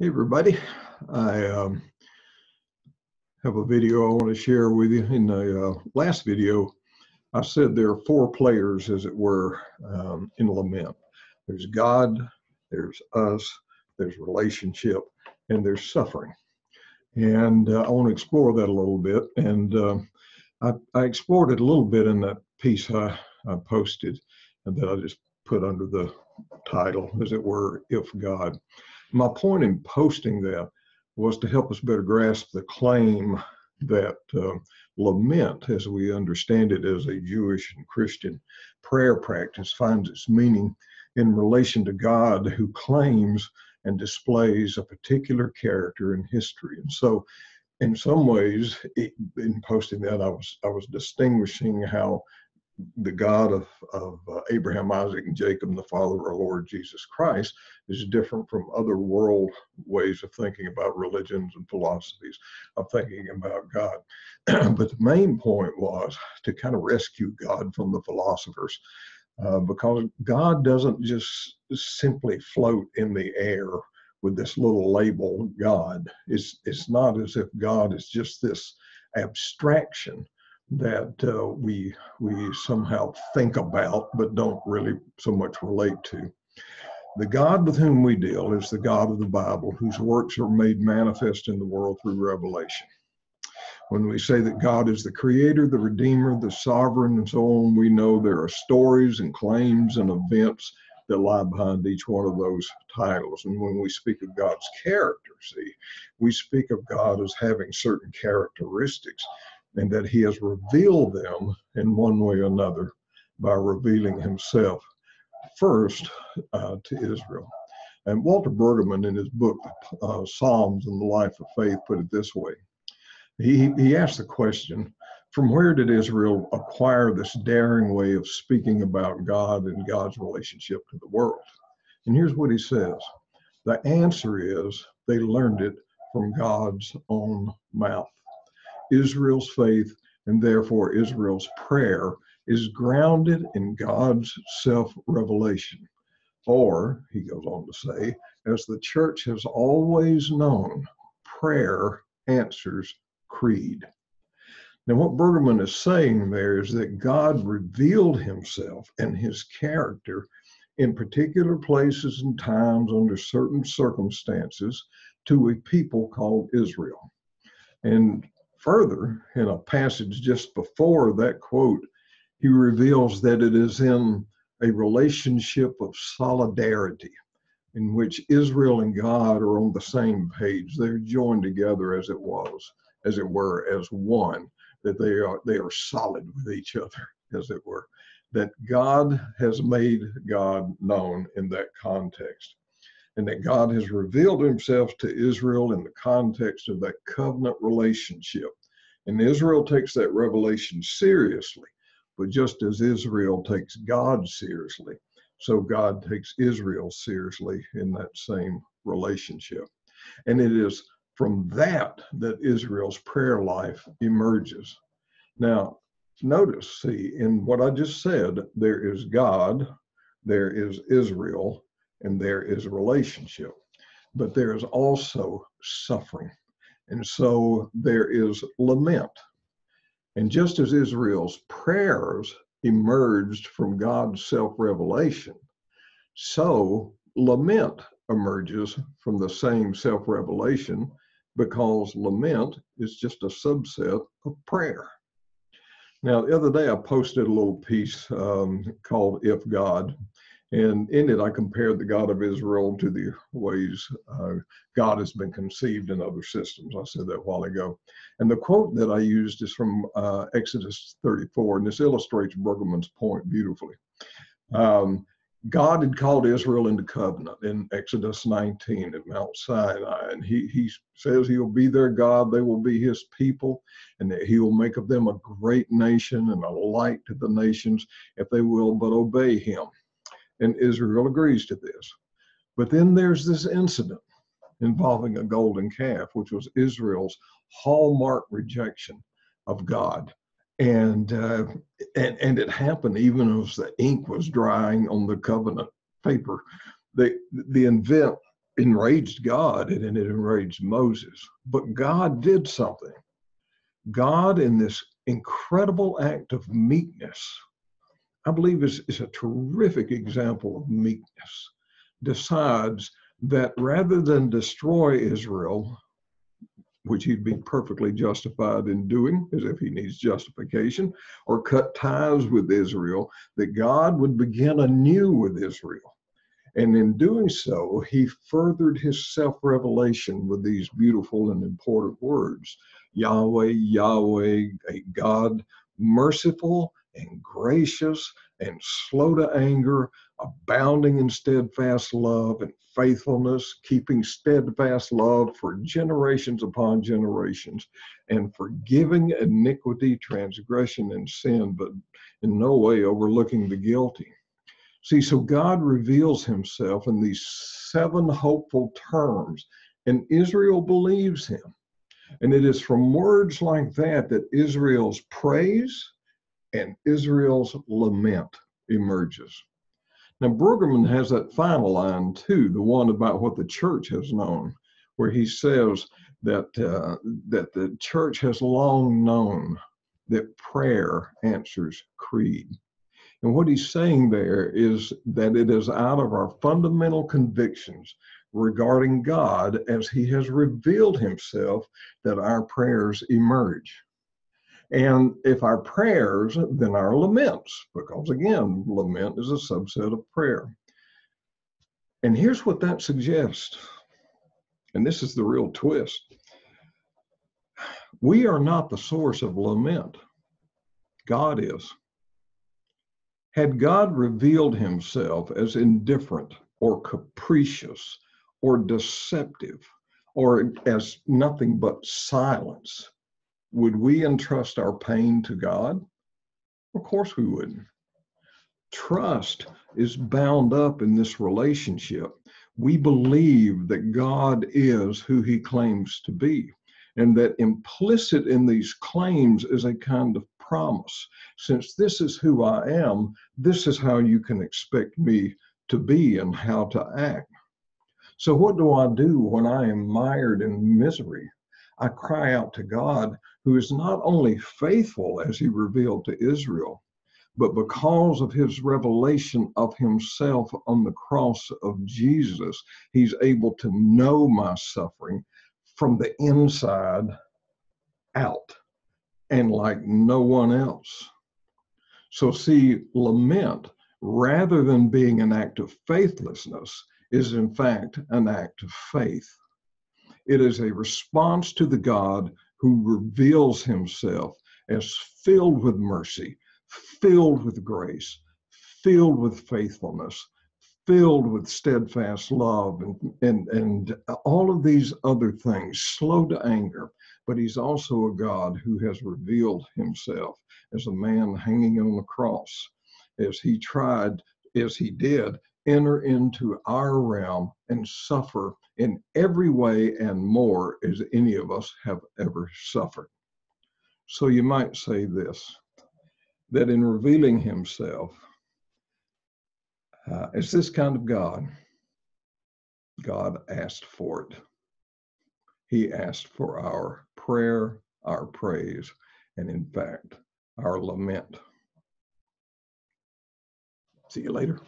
Hey everybody, I have a video I want to share with you. In the last video, I said there are four players, as it were, in Lament. There's God, there's us, there's relationship, and there's suffering. And I want to explore that a little bit. And I explored it a little bit in that piece I posted and that I just put under the title, as it were, If God. My point in posting that was to help us better grasp the claim that lament, as we understand it as a Jewish and Christian prayer practice, finds its meaning in relation to God, who claims and displays a particular character in history. And so, in some ways, in posting that, I was distinguishing how the God of Abraham, Isaac, and Jacob, the Father of our Lord Jesus Christ, is different from other world ways of thinking about religions and philosophies of thinking about God. But the main point was to kind of rescue God from the philosophers, because God doesn't just simply float in the air with this little label, God. It's not as if God is just this abstraction that we somehow think about but don't really so much relate to. The God with whom we deal is the God of the Bible, whose works are made manifest in the world through revelation. When we say that God is the creator, the redeemer, the sovereign, and so on, we know there are stories and claims and events that lie behind each one of those titles. And when we speak of God's character, we speak of God as having certain characteristics, and that he has revealed them in one way or another by revealing himself first to Israel. And Walter Brueggemann, in his book, Psalms and the Life of Faith, put it this way. He asked the question, from where did Israel acquire this daring way of speaking about God and God's relationship to the world? And here's what he says. The answer is they learned it from God's own mouth. Israel's faith, and therefore Israel's prayer, is grounded in God's self-revelation. Or, he goes on to say, as the church has always known, prayer answers creed. Now, what Brueggemann is saying there is that God revealed himself and his character in particular places and times under certain circumstances to a people called Israel. And further, in a passage just before that quote, he reveals that it is in a relationship of solidarity in which Israel and God are on the same page. They're joined together, as it were, as one, that they are solid with each other, as it were, that God has made God known in that context, and that God has revealed himself to Israel in the context of that covenant relationship. And Israel takes that revelation seriously, but just as Israel takes God seriously, so God takes Israel seriously in that same relationship. And it is from that Israel's prayer life emerges. Now, notice, in what I just said, there is God, there is Israel, and there is relationship, but there is also suffering. And so there is lament. And just as Israel's prayers emerged from God's self-revelation, so lament emerges from the same self-revelation, because lament is just a subset of prayer. Now, the other day I posted a little piece called If God. And in it, I compared the God of Israel to the ways God has been conceived in other systems. I said that a while ago. And the quote that I used is from Exodus 34, and this illustrates Brueggemann's point beautifully. God had called Israel into covenant in Exodus 19 at Mount Sinai, and he says he'll be their God, they will be his people, and that he will make of them a great nation and a light to the nations if they will but obey him. And Israel agrees to this. But then there's this incident involving a golden calf, which was Israel's hallmark rejection of God. And it happened even as the ink was drying on the covenant paper. The event enraged God and it enraged Moses. But God did something. God, in this incredible act of meekness, I believe is a terrific example of meekness, decides that rather than destroy Israel, which he'd be perfectly justified in doing, as if he needs justification, or cut ties with Israel, that God would begin anew with Israel. And in doing so, he furthered his self-revelation with these beautiful and important words. Yahweh, Yahweh, a God merciful and gracious and slow to anger, abounding in steadfast love and faithfulness, keeping steadfast love for generations upon generations, and forgiving iniquity, transgression, and sin, but in no way overlooking the guilty. See, so God reveals himself in these 7 hopeful terms, and Israel believes him. And it is from words like that that Israel's praise and Israel's lament emerges. Now, Brueggemann has that final line too, the one about what the church has known, where he says that, that the church has long known that prayer answers creed. And what he's saying there is that it is out of our fundamental convictions regarding God as he has revealed himself that our prayers emerge. And if our prayers, then our laments, because again, lament is a subset of prayer. And here's what that suggests, and this is the real twist. We are not the source of lament. God is. Had God revealed himself as indifferent or capricious or deceptive or as nothing but silence, would we entrust our pain to God? Of course we wouldn't. Trust is bound up in this relationship. We believe that God is who he claims to be, and that implicit in these claims is a kind of promise. Since this is who I am, this is how you can expect me to be and how to act. So what do I do when I am mired in misery? I cry out to God, who is not only faithful as he revealed to Israel, but because of his revelation of himself on the cross of Jesus, he's able to know my suffering from the inside out and like no one else. So see, lament, rather than being an act of faithlessness, is in fact an act of faith. It is a response to the God who reveals himself as filled with mercy, filled with grace, filled with faithfulness, filled with steadfast love, and all of these other things, slow to anger. But he's also a God who has revealed himself as a man hanging on the cross, as he did, enter into our realm and suffer in every way and more as any of us have ever suffered. So you might say this, that in revealing himself as this kind of God, God asked for it. He asked for our prayer, our praise, and in fact, our lament. See you later.